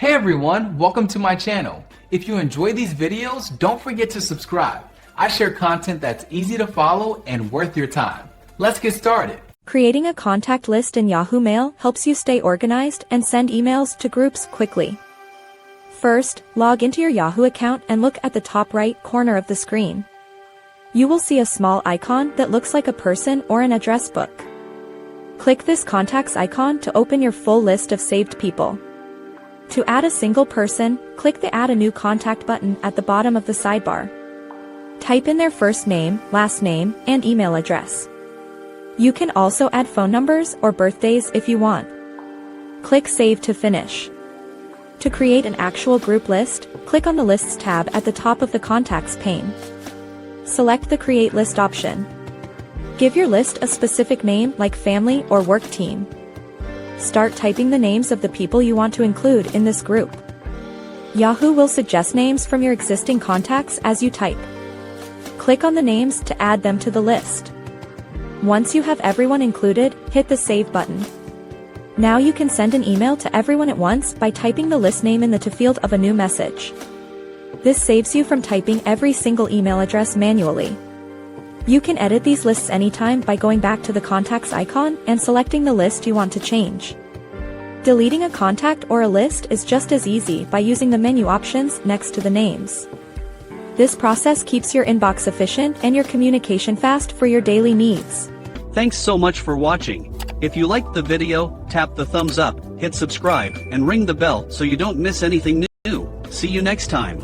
Hey everyone, welcome to my channel. If you enjoy these videos, don't forget to subscribe. I share content that's easy to follow and worth your time. Let's get started. Creating a contact list in Yahoo Mail helps you stay organized and send emails to groups quickly. First, log into your Yahoo account and look at the top right corner of the screen. You will see a small icon that looks like a person or an address book. Click this contacts icon to open your full list of saved people. To add a single person, click the Add a New Contact button at the bottom of the sidebar. Type in their first name, last name, and email address. You can also add phone numbers or birthdays if you want. Click Save to finish. To create an actual group list, click on the Lists tab at the top of the Contacts pane. Select the Create List option. Give your list a specific name like family or work team. Start typing the names of the people you want to include in this group. Yahoo will suggest names from your existing contacts as you type. Click on the names to add them to the list. Once you have everyone included, hit the Save button. Now you can send an email to everyone at once by typing the list name in the to field of a new message. This saves you from typing every single email address manually. You can edit these lists anytime by going back to the contacts icon and selecting the list you want to change. Deleting a contact or a list is just as easy by using the menu options next to the names. This process keeps your inbox efficient and your communication fast for your daily needs. Thanks so much for watching. If you liked the video, tap the thumbs up, hit subscribe, and ring the bell so you don't miss anything new. See you next time.